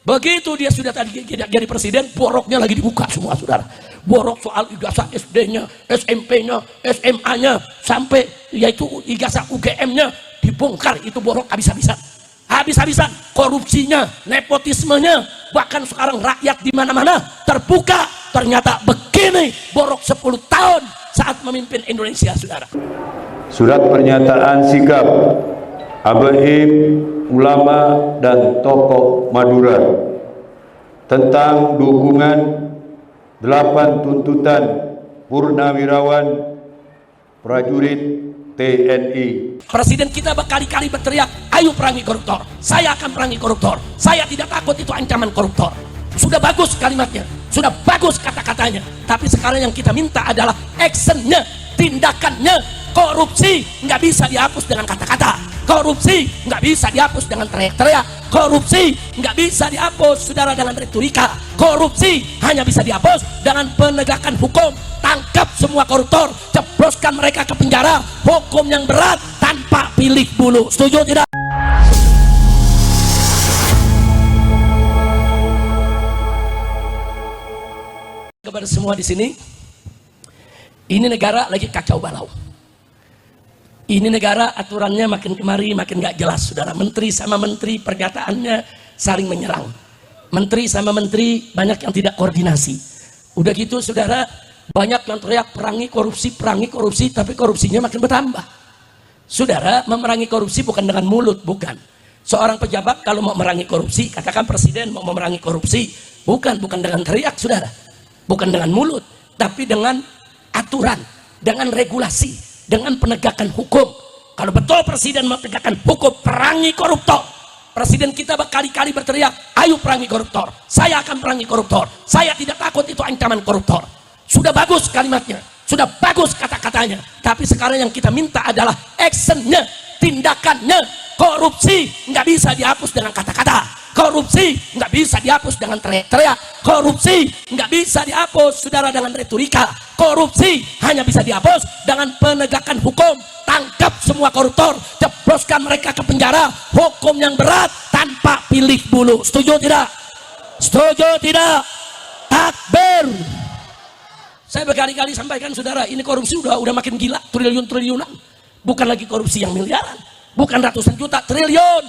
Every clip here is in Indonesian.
Begitu dia sudah tadi jadi presiden, boroknya lagi dibuka semua, saudara. Borok soal ijazah SD-nya, SMP-nya, SMA-nya, sampai yaitu ijazah UGM-nya dibongkar. Itu borok habis-habisan. Habis-habisan korupsinya, nepotismenya, bahkan sekarang rakyat di mana-mana terbuka. Ternyata begini borok 10 tahun saat memimpin Indonesia, saudara. Surat pernyataan sikap Habib, ulama dan tokoh Madura tentang dukungan 8 tuntutan purnawirawan prajurit TNI. Presiden kita berkali-kali berteriak, ayo perangi koruptor, saya akan perangi koruptor, saya tidak takut itu ancaman koruptor. Sudah bagus kalimatnya, sudah bagus kata-katanya, tapi sekarang yang kita minta adalah actionnya, tindakannya. Korupsi nggak bisa dihapus dengan kata-kata, korupsi nggak bisa dihapus dengan teriak-teriak, korupsi nggak bisa dihapus, saudara, dengan retorika. Korupsi hanya bisa dihapus dengan penegakan hukum. Tangkap semua koruptor, jebloskan mereka ke penjara, hukum yang berat tanpa pilih bulu. Setuju tidak? Kepada semua di sini, ini negara lagi kacau balau. Ini negara aturannya makin kemari makin gak jelas, saudara. Menteri sama menteri pernyataannya saling menyerang. Menteri sama menteri banyak yang tidak koordinasi. Udah gitu, saudara, banyak yang teriak perangi korupsi, tapi korupsinya makin bertambah. Saudara, memerangi korupsi bukan dengan mulut, bukan. Seorang pejabat kalau mau memerangi korupsi, katakan presiden mau memerangi korupsi, bukan dengan teriak, saudara. Bukan dengan mulut, tapi dengan aturan, dengan regulasi, dengan penegakan hukum. Kalau betul presiden menegakkan hukum, perangi koruptor. Presiden kita berkali-kali berteriak, ayo perangi koruptor, saya akan perangi koruptor, saya tidak takut itu ancaman koruptor. Sudah bagus kalimatnya, sudah bagus kata-katanya, tapi sekarang yang kita minta adalah actionnya, tindakannya. Korupsi nggak bisa dihapus dengan kata-kata, korupsi nggak bisa dihapus dengan teriak-teriak, korupsi nggak bisa dihapus, saudara, dengan retorika. Korupsi hanya bisa dihapus dengan penegakan hukum. Tangkap semua koruptor, jebloskan mereka ke penjara, hukum yang berat tanpa pilih bulu. Setuju tidak? Setuju tidak? Takbir. Saya berkali-kali sampaikan, saudara, ini korupsi udah makin gila, triliun-triliunan. Bukan lagi korupsi yang miliaran, bukan ratusan juta, triliun.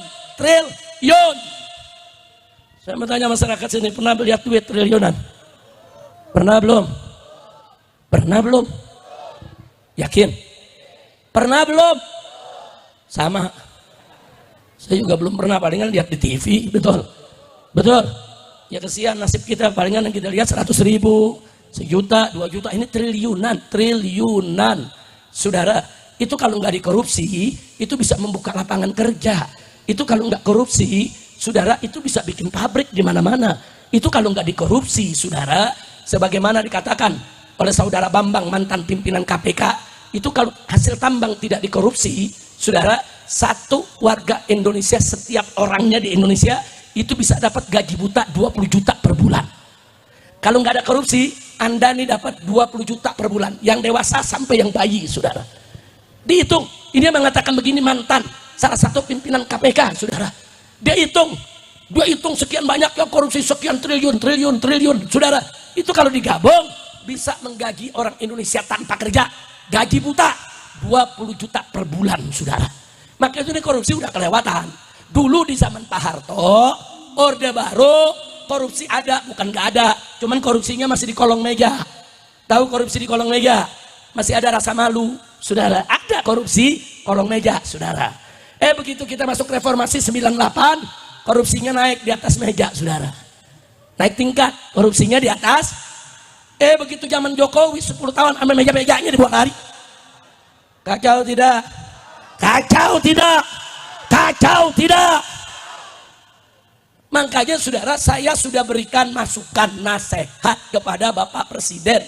Saya bertanya masyarakat sini, pernah lihat duit triliunan? Pernah belum? Pernah belum? Yakin? Pernah belum? Sama. Saya juga belum pernah, palingan lihat di TV, betul? Betul? Ya kesian nasib kita, palingan yang kita lihat 100.000, 1 juta, 2 juta, ini triliunan. Saudara, itu kalau nggak dikorupsi, itu bisa membuka lapangan kerja. Itu kalau nggak korupsi, saudara, itu bisa bikin pabrik di mana-mana. Itu kalau nggak dikorupsi, saudara, sebagaimana dikatakan oleh saudara Bambang, mantan pimpinan KPK, itu kalau hasil tambang tidak dikorupsi, saudara, satu warga Indonesia, setiap orangnya di Indonesia itu bisa dapat gaji buta 20 juta per bulan. Kalau nggak ada korupsi, Anda nih dapat 20 juta per bulan, yang dewasa sampai yang bayi, saudara. Dihitung, ini mengatakan begini, mantan salah satu pimpinan KPK, saudara. Dia hitung sekian banyak yang korupsi, sekian triliun, saudara. Itu kalau digabung bisa menggaji orang Indonesia tanpa kerja, gaji buta 20 juta per bulan, saudara. Makanya itu korupsi udah kelewatan. Dulu di zaman Pak Harto, Orde Baru, korupsi ada, bukan nggak ada, cuman korupsinya masih di kolong meja. Tahu korupsi di kolong meja? Masih ada rasa malu, saudara. Ada korupsi kolong meja, saudara. Begitu kita masuk reformasi 98, korupsinya naik di atas meja, saudara. Naik tingkat, korupsinya di atas. Begitu zaman Jokowi 10 tahun, ambil meja-mejanya dibuang lari. Kacau tidak? Kacau tidak? Kacau tidak? Makanya, saudara, saya sudah berikan masukan nasihat kepada Bapak Presiden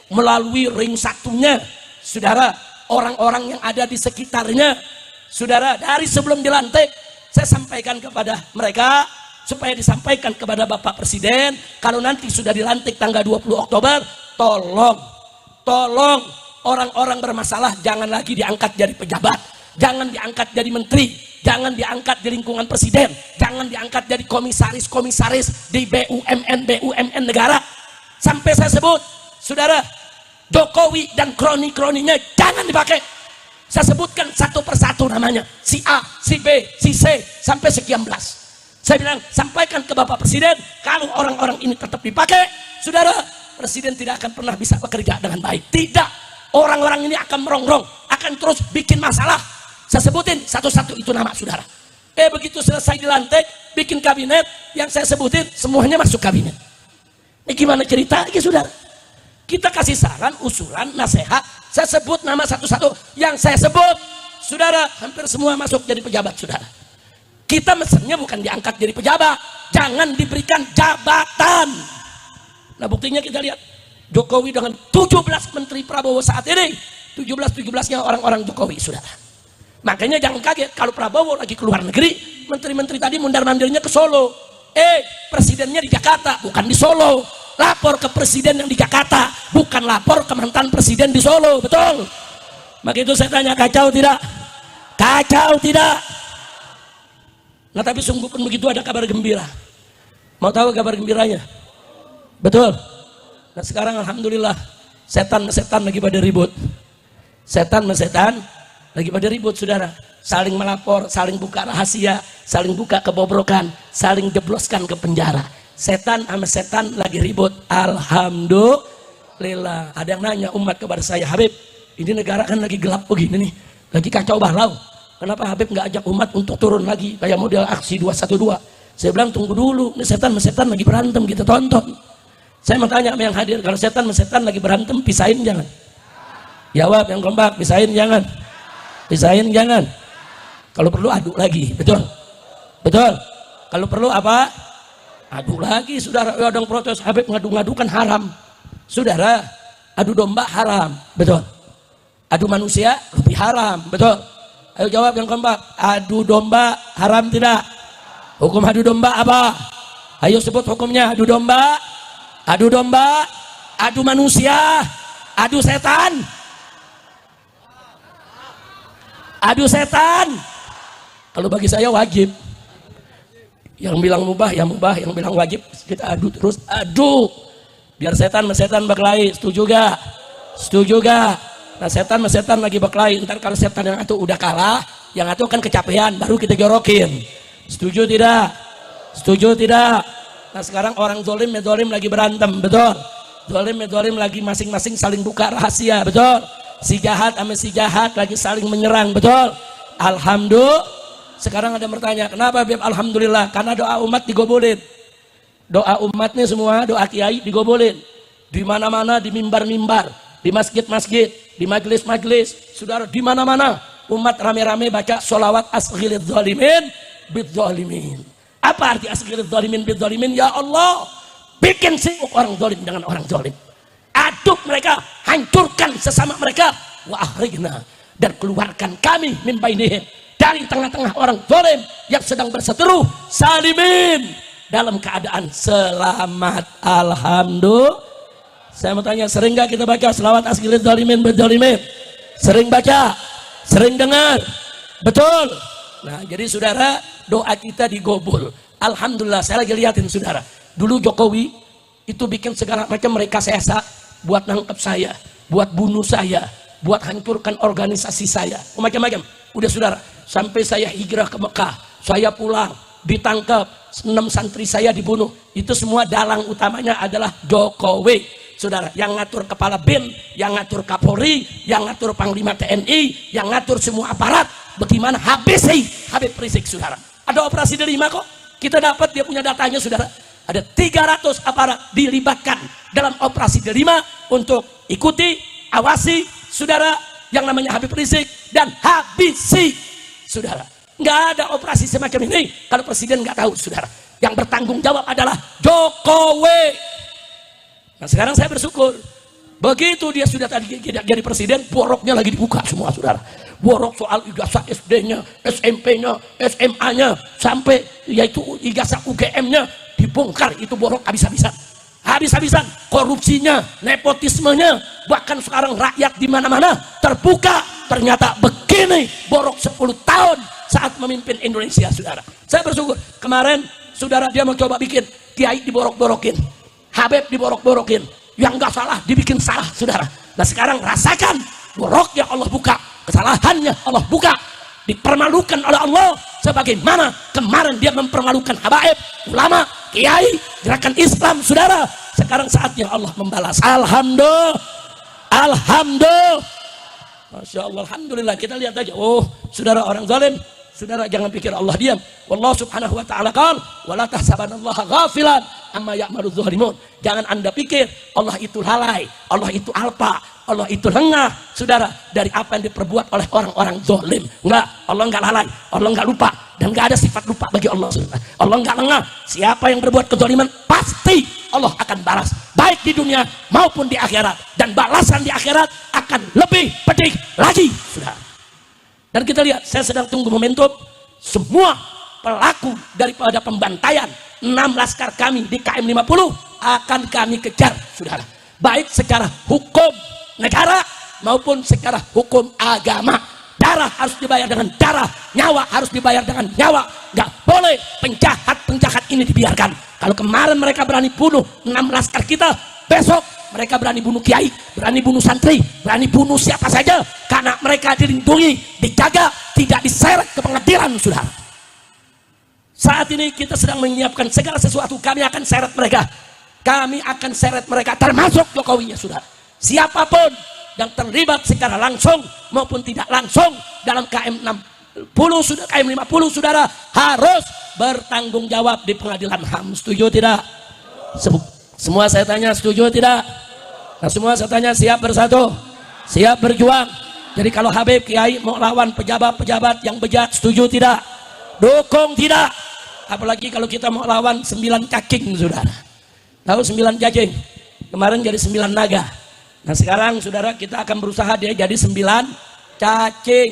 melalui ring satunya, saudara, orang-orang yang ada di sekitarnya, saudara. Dari sebelum dilantik, saya sampaikan kepada mereka supaya disampaikan kepada Bapak Presiden, kalau nanti sudah dilantik tanggal 20 Oktober, tolong orang-orang bermasalah jangan lagi diangkat jadi pejabat, jangan diangkat jadi menteri, jangan diangkat di lingkungan presiden, jangan diangkat jadi komisaris di BUMN negara. Sampai saya sebut, saudara, Jokowi dan kroni-kroninya jangan dipakai. Saya sebutkan satu persatu namanya, si A, si B, si C, sampai sekian belas. Saya bilang, sampaikan ke Bapak Presiden, kalau orang-orang ini tetap dipakai, saudara, Presiden tidak akan pernah bisa bekerja dengan baik. Tidak, orang-orang ini akan merongrong, akan terus bikin masalah. Saya sebutin satu-satu itu nama saudara. Begitu selesai dilantik, bikin kabinet, yang saya sebutin semuanya masuk kabinet. Ini gimana ceritanya saudara? Kita kasih saran, usulan, nasihat, saya sebut nama satu-satu. Yang saya sebut, saudara, hampir semua masuk jadi pejabat saudara. Kita mesennya bukan diangkat jadi pejabat, jangan diberikan jabatan. Nah buktinya kita lihat, Jokowi dengan 17 menteri Prabowo saat ini, 17-17-nya orang-orang Jokowi saudara. Makanya jangan kaget kalau Prabowo lagi keluar negeri, menteri-menteri tadi mundar-mandirnya ke Solo. Presidennya di Jakarta, bukan di Solo. Lapor ke presiden yang di Jakarta, bukan lapor ke mantan presiden di Solo, betul? Maka itu saya tanya, kacau tidak? Kacau tidak? Nah tapi sungguh pun begitu, ada kabar gembira. Mau tahu kabar gembiranya? Betul? Nah sekarang alhamdulillah, setan-setan lagi pada ribut. Setan-setan lagi pada ribut saudara. Saling melapor, saling buka rahasia, saling buka kebobrokan, saling jebloskan ke penjara. Setan sama setan lagi ribut. Alhamdulillah. Ada yang nanya umat kepada saya, Habib, ini negara kan lagi gelap begini nih, lagi kacau balau. Kenapa Habib nggak ajak umat untuk turun lagi kayak model aksi 212? Saya bilang tunggu dulu, ini setan sama setan lagi berantem, kita tonton. Saya mau tanya sama yang hadir, kalau setan sama setan lagi berantem, pisahin jangan? Jawab yang kompak, pisahin jangan? Pisahin jangan? Kalau perlu adu lagi, betul? Betul? Kalau perlu apa? Adu lagi, saudara. Ada yang protes, Habib ngadu-ngadukan haram. Saudara, adu domba haram, betul? Adu manusia lebih haram, betul? Ayo jawab yang kompak, adu domba haram tidak? Hukum adu domba apa? Ayo sebut hukumnya. Adu domba, adu manusia, adu setan, adu setan. Kalau bagi saya wajib. Yang bilang mubah, ya mubah. Yang bilang wajib, kita adu terus, adu. Biar setan sama setan berkelahi, setuju gak? Setuju gak? Nah setan sama setan lagi berkelahi. Ntar kalau setan yang itu udah kalah, yang itu kan kecapean, baru kita jorokin. Setuju tidak? Setuju tidak? Nah sekarang orang zolim ya zolim lagi berantem, betul? Zolim ya zolim lagi masing-masing saling buka rahasia, betul? Si jahat sama si jahat lagi saling menyerang, betul? Alhamdulillah. Sekarang ada yang bertanya, kenapa Beb? Alhamdulillah, karena doa umat digobolin. Doa umatnya semua, doa kiai digobolin. Di mana-mana, di mimbar-mimbar, di masjid-masjid, di majelis-majelis, saudara, di mana-mana umat rame-rame baca sholawat asghilidz zalimin bidz zalimin. Apa arti asghilidz zalimin bidz zalimin? Ya Allah, bikin sibuk orang zalim dengan orang zalim. Aduk mereka, hancurkan sesama mereka. Wa akhrijna, dan keluarkan kami min bainihim, dari tengah-tengah orang zalim yang sedang berseteru, salimin, dalam keadaan selamat. Alhamdulillah. Saya mau tanya, sering gak kita baca selawat asghilidz zalimin bidz zalimin? Sering baca? Sering dengar? Betul? Nah jadi saudara, doa kita digobol. Alhamdulillah. Saya lagi liatin saudara, dulu Jokowi itu bikin segala macam rekayasa buat nangkep saya, buat bunuh saya, buat hancurkan organisasi saya, macam-macam. Udah saudara, sampai saya hijrah ke Mekah, saya pulang, ditangkap, 6 santri saya dibunuh. Itu semua dalang utamanya adalah Jokowi. Saudara, yang ngatur kepala BIN, yang ngatur Kapolri, yang ngatur Panglima TNI, yang ngatur semua aparat. Bagaimana habis Habib Rizik saudara. Ada operasi delima kok. Kita dapat dia punya datanya saudara. Ada 300 aparat dilibatkan dalam operasi delima untuk ikuti, awasi saudara yang namanya Habib Rizik dan habisi saudara. Nggak ada operasi semacam ini kalau presiden nggak tahu saudara. Yang bertanggung jawab adalah Jokowi. Nah sekarang saya bersyukur, begitu dia sudah tadi jadi presiden, boroknya lagi dibuka semua saudara. Borok soal ijazah SD-nya, SMP-nya, SMA-nya, sampai yaitu ijazah UGM-nya dibongkar. Itu borok habis-habisan. Habis-habisan, korupsinya, nepotismenya, bahkan sekarang rakyat di mana-mana terbuka. Ternyata begitu begini borok 10 tahun saat memimpin Indonesia, saudara. Saya bersyukur kemarin, saudara, dia mau coba bikin kiai diborok-borokin, Habib diborok-borokin, yang nggak salah dibikin salah, saudara. Nah sekarang rasakan boroknya Allah buka, kesalahannya Allah buka, dipermalukan oleh Allah sebagaimana kemarin dia mempermalukan habaib, ulama, kiai, gerakan Islam, saudara. Sekarang saatnya Allah membalas. Alhamdulillah, alhamdulillah, masya Allah, alhamdulillah. Kita lihat aja, oh saudara, orang zalim, saudara jangan pikir Allah diam. Wallah subhanahu wa ta'ala qala wala tahsabanallaha ghafilan amma ya'malu dzalimun. Jangan anda pikir Allah itu lalai, Allah itu alpa, Allah itu lengah, saudara, dari apa yang diperbuat oleh orang-orang zalim. Enggak, Allah enggak lalai, Allah enggak lupa, dan enggak ada sifat lupa bagi Allah. Allah enggak lengah. Siapa yang berbuat kezaliman pasti Allah akan balas, baik di dunia maupun di akhirat, dan balasan di akhirat akan lebih pedih lagi, saudara. Dan kita lihat, saya sedang tunggu momentum semua pelaku daripada pembantaian 6 laskar kami di KM 50 akan kami kejar, saudara, baik secara hukum negara maupun secara hukum agama. Darah harus dibayar dengan darah, nyawa harus dibayar dengan nyawa. Nggak boleh penjahat-penjahat ini dibiarkan. Kalau kemarin mereka berani bunuh 6 laskar kita, besok mereka berani bunuh kiai, berani bunuh santri, berani bunuh siapa saja, karena mereka dilindungi, dijaga, tidak diseret ke pengadilan, saudara. Saat ini kita sedang menyiapkan segala sesuatu. Kami akan seret mereka, kami akan seret mereka, termasuk Jokowinya, saudara. Siapapun yang terlibat secara langsung maupun tidak langsung dalam KM 60, KM 50, saudara, harus bertanggung jawab di pengadilan HAM. Setuju tidak? Semua saya tanya, setuju tidak? Nah, semua saya tanya, siap bersatu, siap berjuang. Jadi kalau Habib Kiai mau lawan pejabat-pejabat yang bejat, setuju tidak? Dukung tidak? Apalagi kalau kita mau lawan 9 cacing, saudara. Tahu 9 cacing? Kemarin jadi 9 naga. Nah sekarang, saudara, kita akan berusaha dia jadi 9 cacing.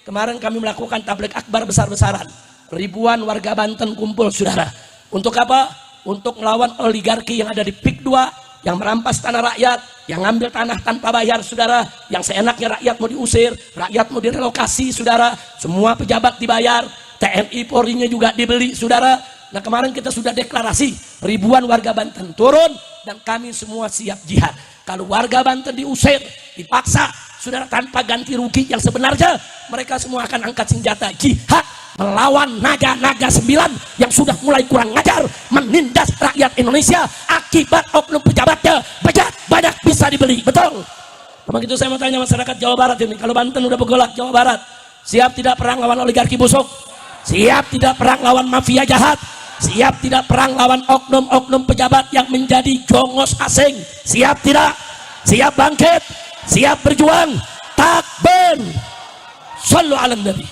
Kemarin kami melakukan tabligh akbar besar-besaran. Ribuan warga Banten kumpul, saudara. Untuk apa? Untuk melawan oligarki yang ada di PIK 2, yang merampas tanah rakyat, yang ngambil tanah tanpa bayar, saudara, yang seenaknya rakyat mau diusir, rakyat mau direlokasi, saudara. Semua pejabat dibayar, TNI Polri-nya juga dibeli, saudara. Nah kemarin kita sudah deklarasi, ribuan warga Banten turun, dan kami semua siap jihad. Kalau warga Banten diusir, dipaksa, saudara, tanpa ganti rugi yang sebenarnya, mereka semua akan angkat senjata jihad melawan naga-naga 9 yang sudah mulai kurang ngajar, menindas rakyat Indonesia akibat oknum pejabatnya bejat, banyak bisa dibeli. Betul? Memang itu saya mau tanya masyarakat Jawa Barat ini, kalau Banten udah bergolak, Jawa Barat siap tidak perang lawan oligarki busuk? Siap tidak perang lawan mafia jahat? Siap tidak perang lawan oknum-oknum pejabat yang menjadi jongos asing? Siap tidak? Siap bangkit? Siap berjuang? Takbir! Shallu ala nabi.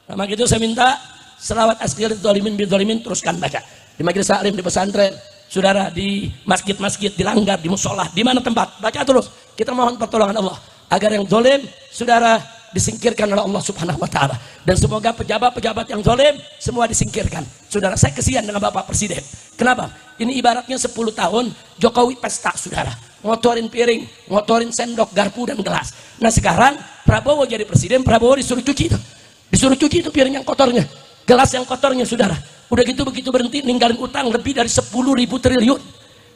Nah, maka itu saya minta selawat askir dzalimin bidzalimin teruskan baca di majelis taklim, di pesantren, saudara, di masjid-masjid, di langgar, di musola, di mana tempat, baca terus. Kita mohon pertolongan Allah agar yang zalim, saudara, disingkirkan oleh Allah subhanahu wa ta'ala, dan semoga pejabat-pejabat yang zalim semua disingkirkan. Saudara, saya kesian dengan Bapak Presiden. Kenapa? Ini ibaratnya 10 tahun Jokowi pesta, saudara, ngotorin piring, ngotorin sendok, garpu, dan gelas. Nah sekarang Prabowo jadi presiden, Prabowo disuruh cuci itu piring yang kotornya, gelas yang kotornya, saudara. Udah gitu begitu berhenti, ninggalin utang lebih dari 10.000 triliun.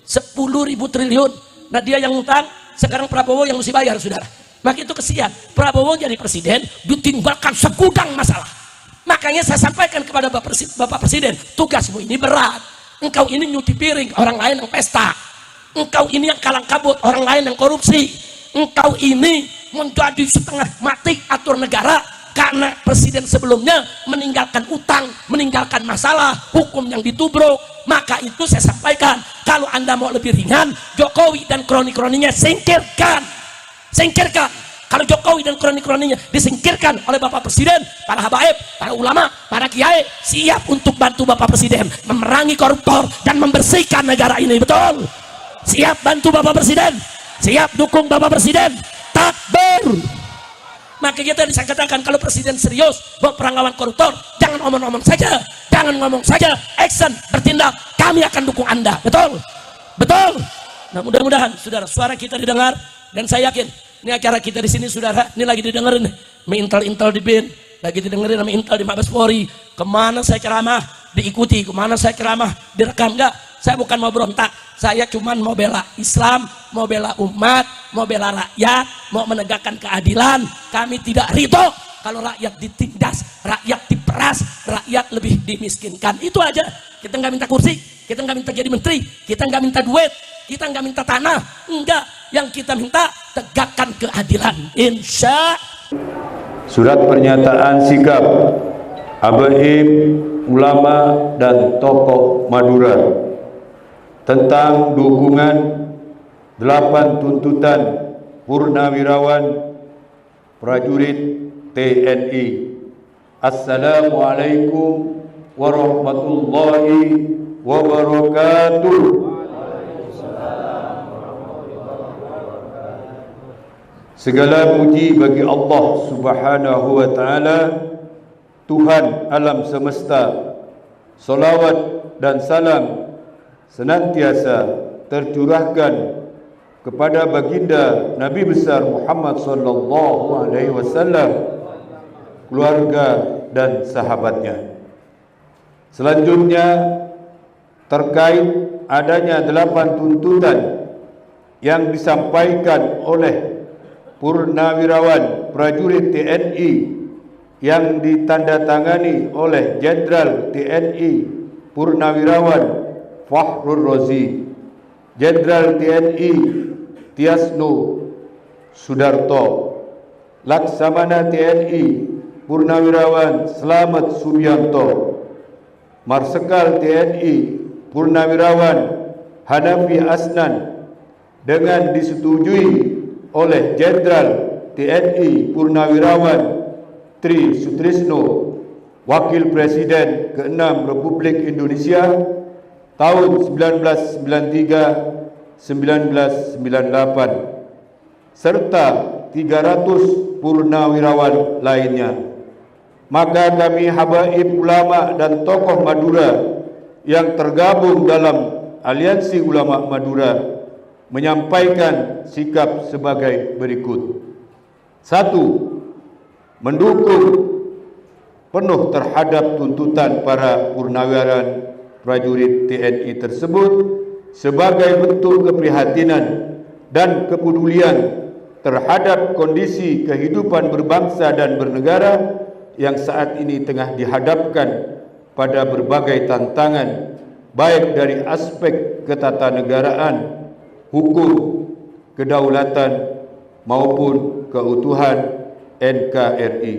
10.000 triliun. Nah dia yang utang, sekarang Prabowo yang mesti bayar, saudara. Maka itu kesian, Prabowo jadi presiden ditinggalkan segudang masalah. Makanya saya sampaikan kepada Bapak Presiden, tugasmu ini berat. Engkau ini nyuci piring, orang lain yang pesta. Engkau ini yang kalang kabut, orang lain yang korupsi. Engkau ini menjadi setengah mati atur negara karena presiden sebelumnya meninggalkan utang, meninggalkan masalah, hukum yang ditubruk. Maka itu saya sampaikan, kalau Anda mau lebih ringan, Jokowi dan kroni-kroninya singkirkan. Kalau Jokowi dan kroni-kroninya disingkirkan oleh Bapak Presiden, para habaib, para ulama, para kiai siap untuk bantu Bapak Presiden memerangi koruptor dan membersihkan negara ini. Betul? Siap bantu Bapak Presiden, siap dukung Bapak Presiden. Takbir! Maka kita bisa katakan, kalau Presiden serius mau perang lawan koruptor, jangan omong-omong saja, jangan ngomong saja, action, bertindak. Kami akan dukung Anda. Betul? Betul? Nah mudah-mudahan, saudara, suara kita didengar. Dan saya yakin Ini acara kita di sini saudara, ini lagi didengerin nih. Intel di BIN, lagi didengerin sama Intel di Mabes Polri. Kemana saya ceramah diikuti, kemana saya ceramah direkam. Enggak, saya bukan mau berontak, saya cuman mau bela Islam, mau bela umat, mau bela rakyat, mau menegakkan keadilan. Kami tidak ridho kalau rakyat ditindas, rakyat diperas, rakyat lebih dimiskinkan. Itu aja. Kita nggak minta kursi, kita nggak minta jadi menteri, kita nggak minta duit, kita nggak minta tanah, enggak. Yang kita minta tegakkan keadilan. Insya. Surat pernyataan sikap ABIM, ulama dan tokoh Madura tentang dukungan 8 tuntutan purnawirawan prajurit TNI. Assalamualaikum warahmatullahi wabarakatuh. Segala puji bagi Allah Subhanahu wa taala, Tuhan alam semesta. Salawat dan salam senantiasa tercurahkan kepada baginda Nabi besar Muhammad sallallahu alaihi wasallam, keluarga dan sahabatnya. Selanjutnya, terkait adanya 8 tuntutan yang disampaikan oleh purnawirawan prajurit TNI yang ditandatangani oleh Jenderal TNI Purnawirawan Fakhrul Razi, Jenderal TNI Tiasno Sudarto, Laksamana TNI Purnawirawan Slamet Subianto, Marsekal TNI Purnawirawan Hanafi Asnan, dengan disetujui oleh Jenderal TNI Purnawirawan Tri Sutrisno, Wakil Presiden ke-6 Republik Indonesia tahun 1993-1998, serta 300 purnawirawan lainnya. Maka kami habaib ulama dan tokoh Madura yang tergabung dalam Aliansi Ulama Madura menyampaikan sikap sebagai berikut. 1. Mendukung penuh terhadap tuntutan para purnawirawan prajurit TNI tersebut sebagai bentuk keprihatinan dan kepedulian terhadap kondisi kehidupan berbangsa dan bernegara yang saat ini tengah dihadapkan pada berbagai tantangan, baik dari aspek ketatanegaraan, hukum, kedaulatan maupun keutuhan NKRI.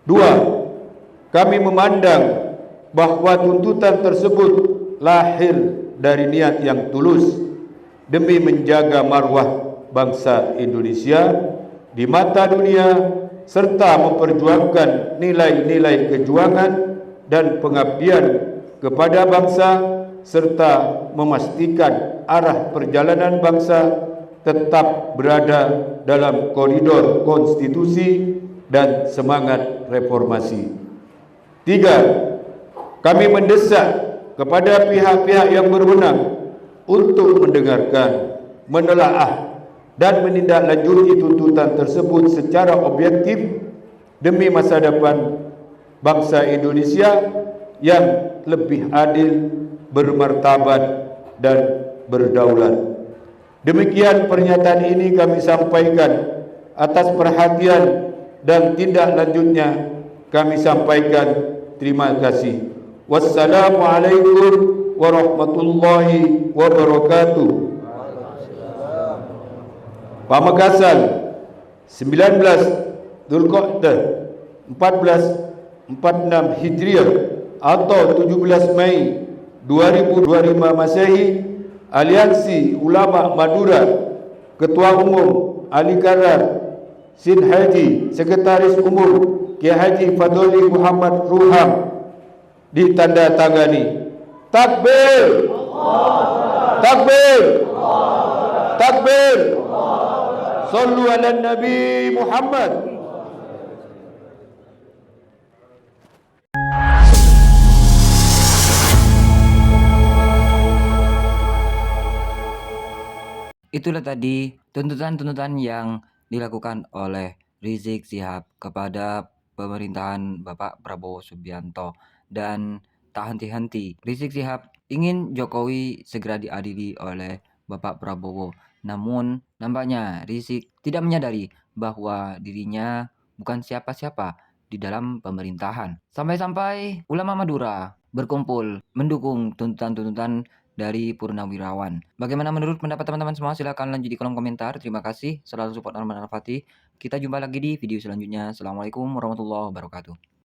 2. Kami memandang bahwa tuntutan tersebut lahir dari niat yang tulus demi menjaga marwah bangsa Indonesia di mata dunia serta memperjuangkan nilai-nilai kejuangan dan pengabdian kepada bangsa serta memastikan arah perjalanan bangsa tetap berada dalam koridor konstitusi dan semangat reformasi. 3. Kami mendesak kepada pihak-pihak yang berwenang untuk mendengarkan, menelaah dan menindaklanjuti tuntutan tersebut secara objektif demi masa depan bangsa Indonesia yang lebih adil, bermartabat dan berdaulat. Demikian pernyataan ini kami sampaikan. Atas perhatian dan tindak lanjutnya kami sampaikan terima kasih. Wassalamualaikum warahmatullahi wabarakatuh. Pamekasan 19 Dzulqa'dah 1446 Hijriah atau 17 Mei 2025 Masehi, Aliansi Ulama Madura, Ketua Umum Ali Karar Sin Haji, Sekretaris Umum Kiai Haji Fadli Muhammad Ruham ditandatangani. Takbir, takbir, takbir. Sallu ala Nabi Muhammad. Itulah tadi tuntutan-tuntutan yang dilakukan oleh Rizik Syihab kepada pemerintahan Bapak Prabowo Subianto. Dan tak henti-henti, Rizik Syihab ingin Jokowi segera diadili oleh Bapak Prabowo. Namun nampaknya Rizik tidak menyadari bahwa dirinya bukan siapa-siapa di dalam pemerintahan. Sampai-sampai ulama Madura berkumpul mendukung tuntutan-tuntutan dari Purnawirawan. Bagaimana menurut pendapat teman-teman semua? Silahkan lanjut di kolom komentar. Terima kasih selalu support Norman Al-Fatih. Kita jumpa lagi di video selanjutnya. Assalamualaikum warahmatullahi wabarakatuh.